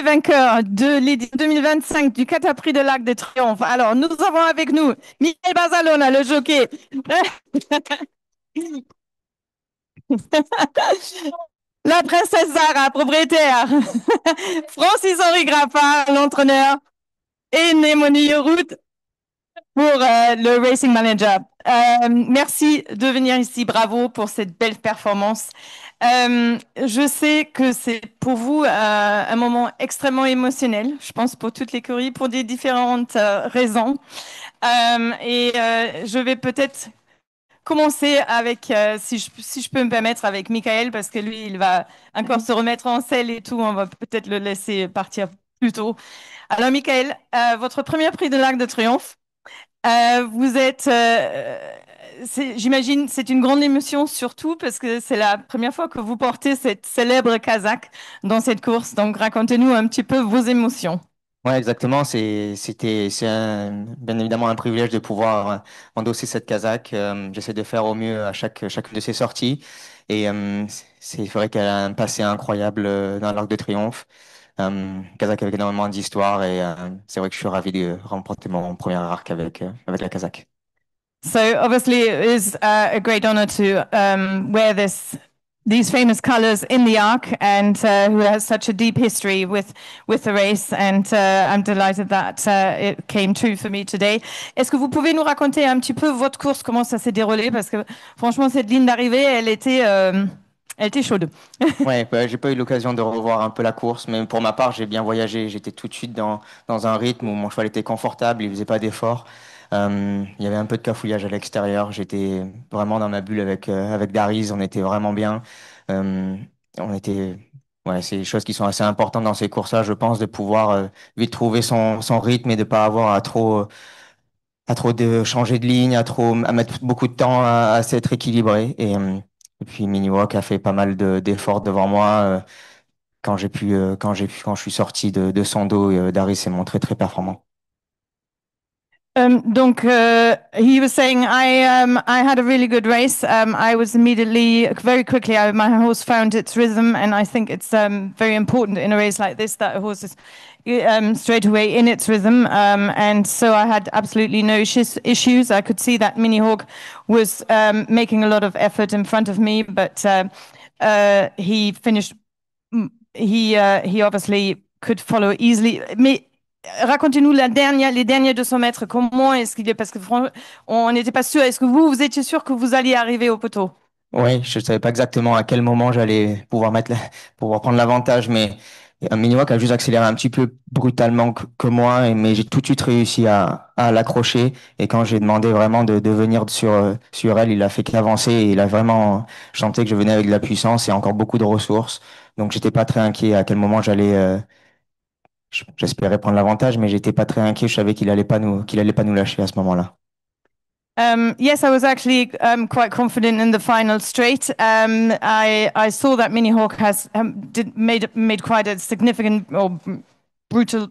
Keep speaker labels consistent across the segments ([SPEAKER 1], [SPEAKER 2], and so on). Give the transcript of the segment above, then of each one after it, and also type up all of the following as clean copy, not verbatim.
[SPEAKER 1] vainqueur de l'édition 2025 du Cataprix de l'Arc de Triomphe. Alors, nous avons avec nous Michael Barzalona, le jockey. La princesse Zara, propriétaire. Francis-Henri Graffard, l'entraîneur. Et Némoni Yorout pour le Racing Manager. Merci de venir ici. Bravo pour cette belle performance. Je sais que c'est pour vous un moment extrêmement émotionnel, je pense pour toute l'écurie, pour des différentes raisons. Je vais peut-être commencer avec, si je peux me permettre, avec Michael, parce que lui, il va encore se remettre en selle et tout. On va peut-être le laisser partir plus tôt. Alors, Michael, votre premier prix de l'Arc de Triomphe. Vous êtes, j'imagine, c'est une grande émotion surtout parce que c'est la première fois que vous portez cette célèbre casaque dans cette course. Donc, racontez-nous un petit peu vos émotions.
[SPEAKER 2] Ouais, exactement. Bien évidemment un privilège de pouvoir endosser cette casaque. J'essaie de faire au mieux à chacune de ces sorties. Et c'est vrai qu'elle a un passé incroyable dans l'Arc de Triomphe. Casaque avec énormément d'histoire et c'est vrai que je suis ravi de remporter mon premier arc avec la casaque.
[SPEAKER 1] So, obviously, it is a great honor to wear these famous colors in the Arc, and who has such a deep history with the race. And I'm delighted that it came true for me today. Est-ce que vous pouvez nous raconter un petit peu votre course, comment ça s'est déroulé? Parce que franchement, cette ligne d'arrivée, elle était chaude.
[SPEAKER 2] Ouais, bah, j'ai pas eu l'occasion de revoir un peu la course, mais pour ma part, j'ai bien voyagé. J'étais tout de suite dans un rythme où mon cheval était confortable, il faisait pas d'efforts. Il y avait un peu de cafouillage à l'extérieur. J'étais vraiment dans ma bulle avec Dariz. On était vraiment bien. Euh, on était, ouais, c'est des choses qui sont assez importantes dans ces courses-là, je pense, de pouvoir vite trouver son rythme et de pas avoir à trop de changer de ligne, à mettre beaucoup de temps à s'être équilibré. Et puis Miniwalk a fait pas mal d'efforts devant moi. Quand je suis sorti de son dos, Darius s'est montré très performant.
[SPEAKER 1] Donc, he was saying, I had a really good race. I was immediately, very quickly, my horse found its rhythm, and I think it's very important in a race like this that a horse is straight away in its rhythm. And so I had absolutely no issues. I could see that Mini Hawk was making a lot of effort in front of me, but he finished. He obviously could follow easily. Mais racontez-nous les derniers 200 mètres. Comment est-ce qu'il est? Parce que franchement, on n'était pas sûr. Est-ce que vous étiez sûr que vous alliez arriver au poteau?
[SPEAKER 2] Oui, je savais pas exactement à quel moment j'allais pouvoir prendre l'avantage, mais Miniwak a juste accéléré un petit peu brutalement que moi, mais j'ai tout de suite réussi à l'accrocher. Et quand j'ai demandé vraiment de venir sur elle, il a fait qu'avancer et il a vraiment chanté que je venais avec de la puissance et encore beaucoup de ressources. Donc j'étais pas très inquiet à quel moment j'espérais prendre l'avantage, mais j'étais pas très inquiet. Je savais qu'il allait pas nous lâcher à ce moment-là.
[SPEAKER 1] Yes, I was actually quite confident in the final straight. I saw that Mini Hawk has made quite a significant or brutal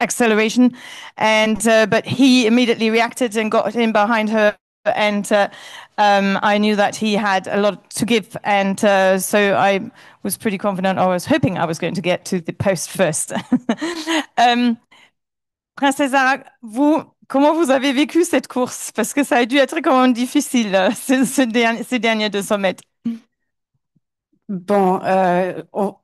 [SPEAKER 1] acceleration, and but he immediately reacted and got in behind her, and I knew that he had a lot to give, and so I was pretty confident. I was hoping I was going to get to the post first. um, Princesse Zara, comment vous avez vécu cette course? Parce que ça a dû être quand même difficile, ces derniers 200 mètres.
[SPEAKER 3] Bon,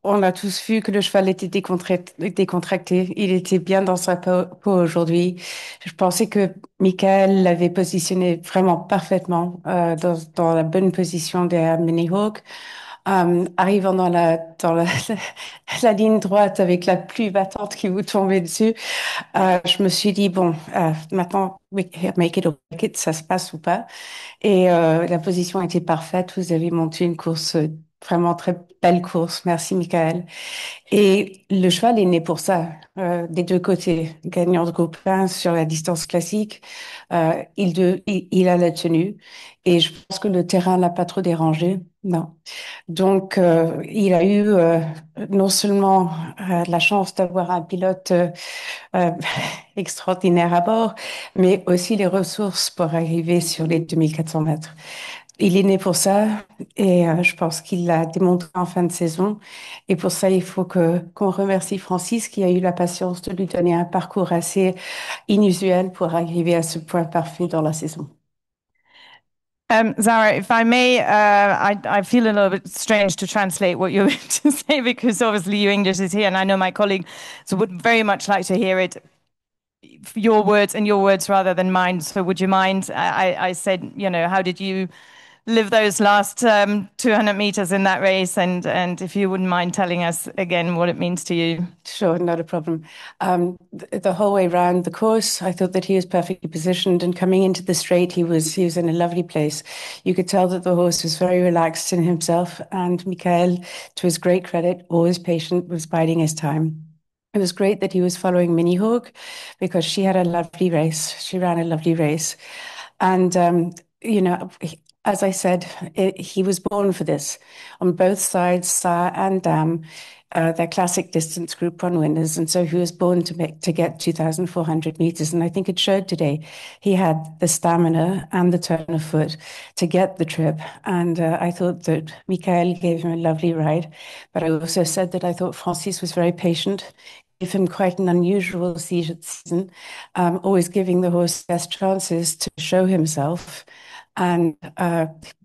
[SPEAKER 3] on a tous vu que le cheval était décontracté. Il était bien dans sa peau aujourd'hui. Je pensais que Michael l'avait positionné vraiment parfaitement dans la bonne position derrière Mini Hawk. Arrivant dans la ligne droite avec la pluie battante qui vous tombait dessus, je me suis dit, bon, maintenant, make it or break it, ça se passe ou pas. Et la position était parfaite. Vous avez monté une course, vraiment très belle course. Merci, Michael. Et le cheval est né pour ça, des deux côtés. Gagnant de groupe 1 sur la distance classique, il a la tenue. Et je pense que le terrain l'a pas trop dérangé. Non. Donc, il a eu non seulement la chance d'avoir un pilote euh, extraordinaire à bord, mais aussi les ressources pour arriver sur les 2400 mètres. il est né pour ça et je pense qu'il l'a démontré en fin de saison. Et pour ça, il faut qu'on remercie Francis qui a eu la patience de lui donner un parcours assez inusuel pour arriver à ce point parfait dans la saison.
[SPEAKER 1] Zara, if I may, I feel a little bit strange to translate what you're going to say because obviously your English is here, and I know my colleagues would very much like to hear it, your words and your words rather than mine. So would you mind? I said, how did you live those last 200 meters in that race? And if you wouldn't mind telling us again what it means to you.
[SPEAKER 3] Sure, not a problem. The whole way around the course, I thought that he was perfectly positioned, and coming into the straight, he was in a lovely place. You could tell that the horse was very relaxed in himself, and Mikael, to his great credit, always patient, was biding his time. It was great that he was following Minnie Hawk because she had a lovely race. She ran a lovely race. And, as I said, he was born for this. On both sides, Sa and Dam, they're classic distance Group 1 winners. And so he was born to get 2,400 meters. And I think it showed today. He had the stamina and the turn of foot to get the trip. And I thought that Mikael gave him a lovely ride. But I also said that I thought Francis was very patient, gave him quite an unusual season, always giving the horse best chances to show himself, and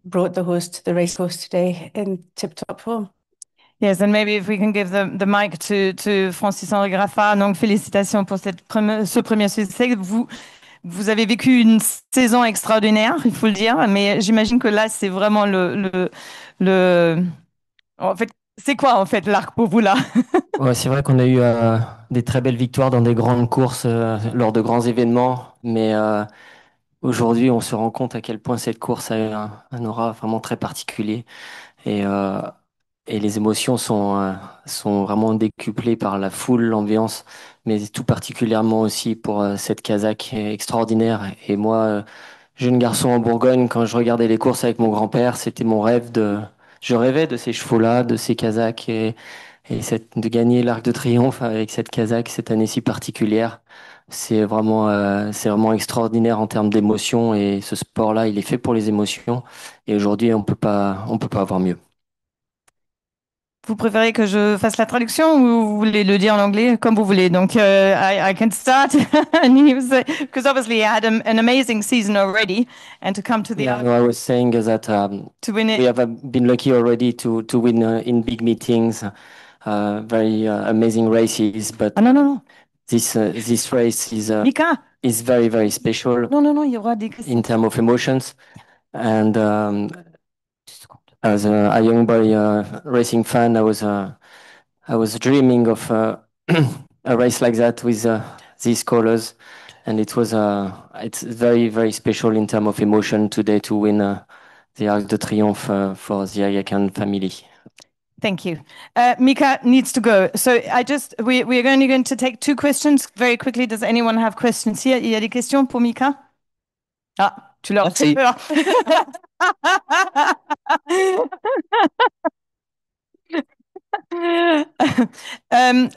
[SPEAKER 3] brought the horse to the racecourse today in tip-top form.
[SPEAKER 1] Yes, and maybe if we can give the mic to Francis-Henri Graffat. Donc, félicitations pour ce premier succès. Vous avez vécu une saison extraordinaire, il faut le dire, mais j'imagine que là, c'est vraiment En fait, c'est quoi, en fait, l'arc pour vous, là?
[SPEAKER 4] Ouais, c'est vrai qu'on a eu des très belles victoires dans des grandes courses lors de grands événements, mais aujourd'hui, on se rend compte à quel point cette course a eu un aura vraiment très particulier. Et, euh, et les émotions sont vraiment décuplées par la foule, l'ambiance, mais tout particulièrement aussi pour cette Kazakh extraordinaire. Et moi, jeune garçon en Bourgogne, quand je regardais les courses avec mon grand-père, c'était mon rêve de... Je rêvais de ces chevaux-là, de ces Kazakhs de gagner l'Arc de Triomphe avec cette Kazakh cette année si particulière. C'est vraiment extraordinaire en termes d'émotion et ce sport-là, il est fait pour les émotions. Et aujourd'hui, on peut pas avoir mieux.
[SPEAKER 1] Vous préférez que je fasse la traduction ou vous voulez le dire en anglais, comme vous voulez. Donc, I can start. Because obviously he had an amazing season already, and to come to the
[SPEAKER 4] Yeah, no, I was saying that
[SPEAKER 1] to win it.
[SPEAKER 4] we have been lucky already to win in big meetings, very amazing races. But
[SPEAKER 1] Ah non, non, non.
[SPEAKER 4] this race
[SPEAKER 1] Mika.
[SPEAKER 4] is very, very special
[SPEAKER 1] Non, non, non, il y aura des questions.
[SPEAKER 4] in terms of emotions. And as a young boy racing fan, I was dreaming of a race like that with these colors, and it's very, very special in terms of emotion today to win the Arc de Triomphe for the Ayakan family.
[SPEAKER 1] Thank you. Mika needs to go. So we're only going to take two questions very quickly. Does anyone have questions here? Il y a des questions pour Mika? Ah, tu leur fais peur.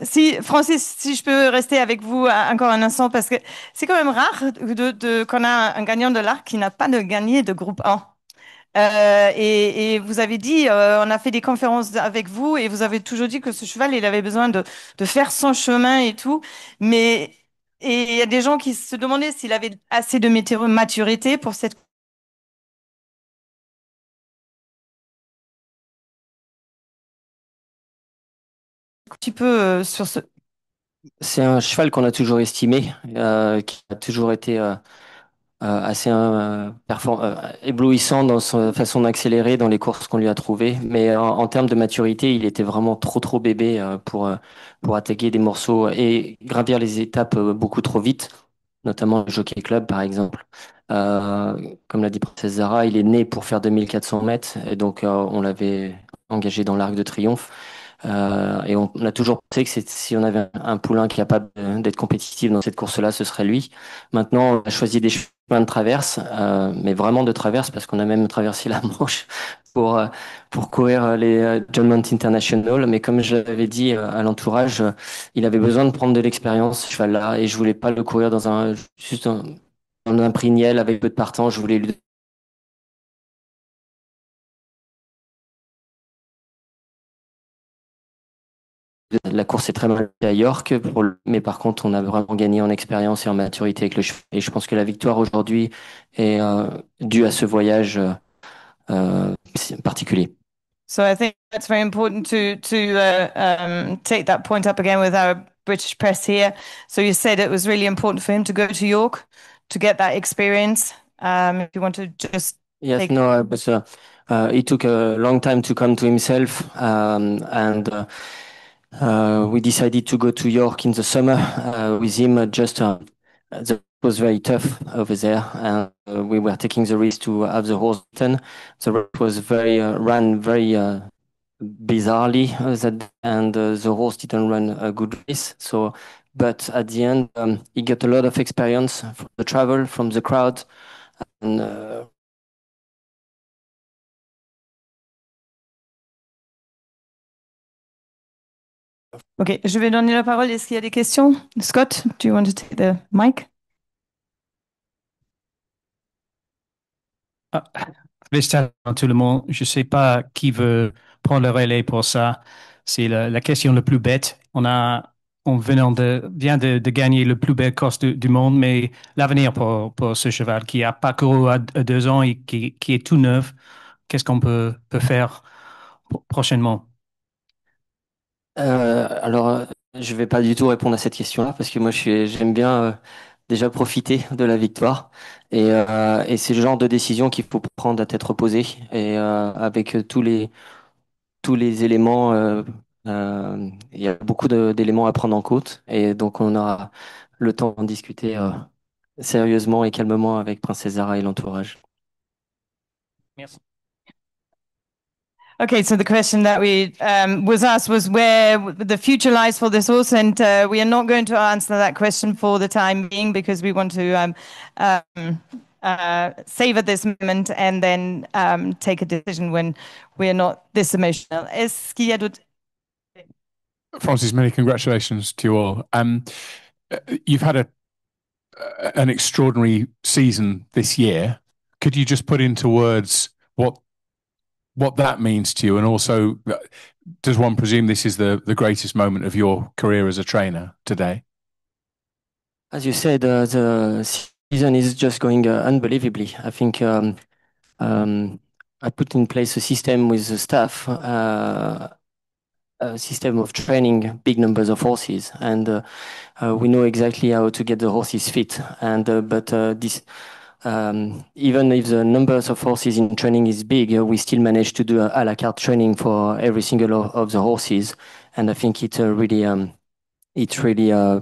[SPEAKER 1] Si, Francis, si je peux rester avec vous encore un instant, parce que c'est quand même rare qu'on a un gagnant de l'Arc qui n'a pas de gagné de groupe 1. Et vous avez dit, on a fait des conférences avec vous et vous avez toujours dit que ce cheval, il avait besoin de faire son chemin et tout. Mais et il y a des gens qui se demandaient s'il avait assez de maturité pour cette un petit peu sur ce.
[SPEAKER 4] C'est un cheval qu'on a toujours estimé, qui a toujours été assez éblouissant dans sa façon d'accélérer dans les courses qu'on lui a trouvées. Mais en termes de maturité, il était vraiment trop bébé pour attaquer des morceaux et gravir les étapes beaucoup trop vite, notamment le Jockey Club par exemple. Comme l'a dit Princesse Zara, il est né pour faire 2400 mètres et donc on l'avait engagé dans l'Arc de Triomphe. Et on a toujours pensé que si on avait un poulain capable d'être compétitif dans cette course-là, ce serait lui. Maintenant, on a choisi des chemins de traverse, mais vraiment de traverse, parce qu'on a même traversé la Manche pour courir les John Mount International. Mais comme je l'avais dit à l'entourage, il avait besoin de prendre de l'expérience, ce cheval-là, et je voulais pas le courir juste dans un prix niel avec peu de partants. Je voulais lui la course est très mal faite à York, mais par contre, on a vraiment gagné en expérience et en maturité avec le cheval. Et je pense que la victoire aujourd'hui est due à ce voyage particulier.
[SPEAKER 1] So I think that's very important to take that point up again with our British press here. So you said it was really important for him to go to York to get that experience. If you want to just
[SPEAKER 4] Yes,
[SPEAKER 1] take.
[SPEAKER 4] no, but it took a long time to come to himself, and we decided to go to York in the summer with him. It was very tough over there, and we were taking the risk to have the horse done. The race was ran very bizarrely, and the horse didn't run a good race. So, but at the end, he got a lot of experience from the travel, from the crowd, and
[SPEAKER 1] Ok, je vais donner la parole. Est-ce qu'il y a des questions? Scott, do you want to take the mic?
[SPEAKER 5] Félicitations à tout le monde. Je ne sais pas qui veut prendre le relais pour ça. C'est la question la plus bête. Vient de gagner le plus belle course du monde, mais l'avenir pour ce cheval qui a parcouru à 2 ans et qui est tout neuf, qu'est-ce qu'on peut faire prochainement?
[SPEAKER 4] Je vais pas du tout répondre à cette question-là parce que moi, j'aime bien déjà profiter de la victoire et c'est le genre de décision qu'il faut prendre à tête reposée et avec tous les éléments. Il y a beaucoup d'éléments à prendre en compte et donc on aura le temps d'en discuter sérieusement et calmement avec Princesse Zara et l'entourage.
[SPEAKER 5] Merci.
[SPEAKER 1] Okay, so the question that we was asked was where the future lies for this horse, and we are not going to answer that question for the time being because we want to savor this moment and then take a decision when we are not this emotional. Est-ce qu'il y a d'autres?
[SPEAKER 6] Francis, many congratulations to you all. You've had an extraordinary season this year. Could you just put into words what that means to you, and also does one presume this is the greatest moment of your career as a trainer today?
[SPEAKER 4] As you said, the season is just going unbelievably. I think I put in place a system with the staff, a system of training big numbers of horses, and we know exactly how to get the horses fit. And but this. Even if the numbers of horses in training is big, we still manage to do a la carte training for every single of the horses, and I think it really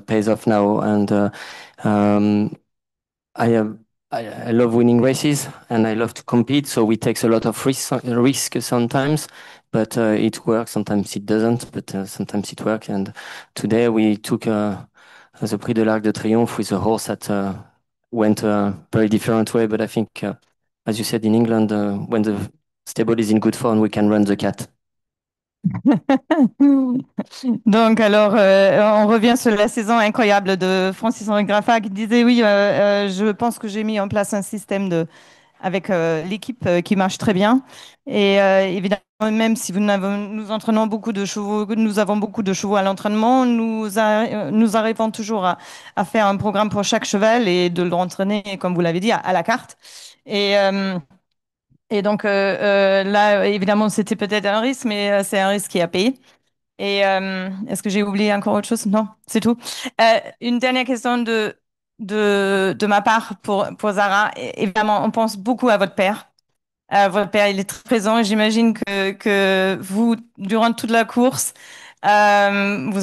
[SPEAKER 4] pays off now. And I have. I love winning races and I love to compete, so we take a lot of risk sometimes, but it works. Sometimes it doesn't, but sometimes it works. And today we took the Prix de l'Arc de Triomphe with a horse that went a very different way. But I think, as you said in England, when the stable is in good form, we can run the cat.
[SPEAKER 1] Donc, alors, on revient sur la saison incroyable de Francis-Henri Graffat qui disait, oui, je pense que j'ai mis en place un système avec l'équipe qui marche très bien. Et évidemment, même si nous entraînons beaucoup de chevaux, nous avons beaucoup de chevaux à l'entraînement, nous arrivons toujours à faire un programme pour chaque cheval et de l'entraîner, comme vous l'avez dit, à la carte. Et donc là, évidemment, c'était peut-être un risque, mais c'est un risque qui a payé. Et est-ce que j'ai oublié encore autre chose? Non, c'est tout. Une dernière question de ma part pour Zara. Évidemment, on pense beaucoup à votre père. Votre père, il est très présent et j'imagine que vous, durant toute la course, vous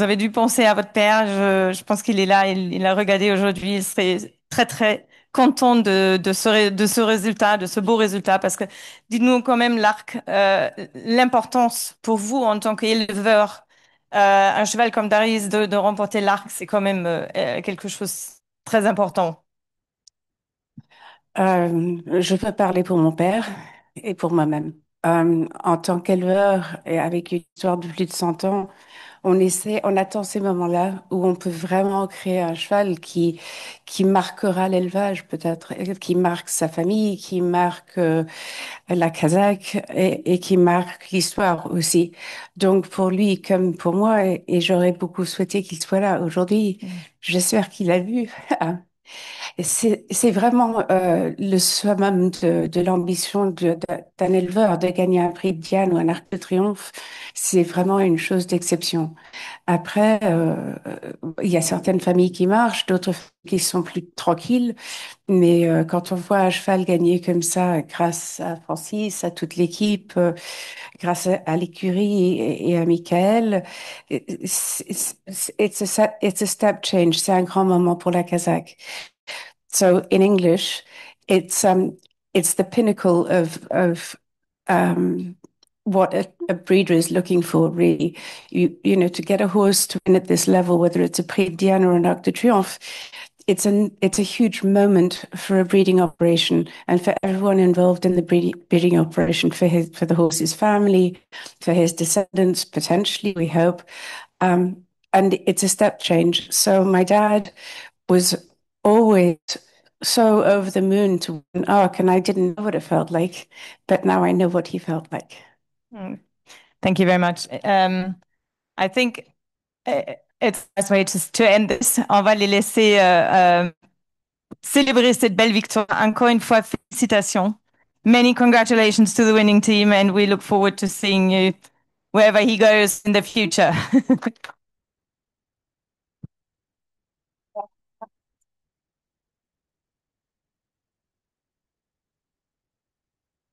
[SPEAKER 1] avez dû penser à votre père. Je pense qu'il est là, il a regardé aujourd'hui. Il serait très, très content de ce résultat, de ce beau résultat. Parce que dites-nous quand même, l'Arc, l'importance pour vous en tant qu'éleveur, un cheval comme Darius, de remporter l'Arc, c'est quand même quelque chose de très important.
[SPEAKER 3] Je peux parler pour mon père et pour moi-même. En tant qu'éleveur et avec une histoire de plus de 100 ans, on attend ces moments-là où on peut vraiment créer un cheval qui marquera l'élevage peut-être, qui marque sa famille, qui marque la Kazakh et qui marque l'histoire aussi. Donc pour lui comme pour moi, et j'aurais beaucoup souhaité qu'il soit là aujourd'hui. J'espère qu'il a vu. C'est vraiment le summum de l'ambition d'un éleveur de gagner un prix de Diane ou un Arc de Triomphe. C'est vraiment une chose d'exception. Après, il y a certaines familles qui marchent, d'autres qui sont plus tranquilles. Mais quand on voit un cheval gagner comme ça, grâce à Francis, à toute l'équipe, grâce à l'écurie et à Michael, it's a step change. C'est un grand moment pour la Kazakh. So in English, it's the pinnacle of what a breeder is looking for, really. You know, to get a horse to win at this level, whether it's a Prix de Diane or an Arc de Triomphe, it's a huge moment for a breeding operation and for everyone involved in the breeding operation, for the horse's family, for his descendants, potentially, we hope. And it's a step change. So my dad was always so over the moon to win Arc, and I didn't know what it felt like, but now I know what he felt like.
[SPEAKER 1] Thank you very much. I think it's the best way to end this. On va les laisser célébrer cette belle victoire. Encore une fois, félicitations. Many congratulations to the winning team, and we look forward to seeing you wherever he goes in the future.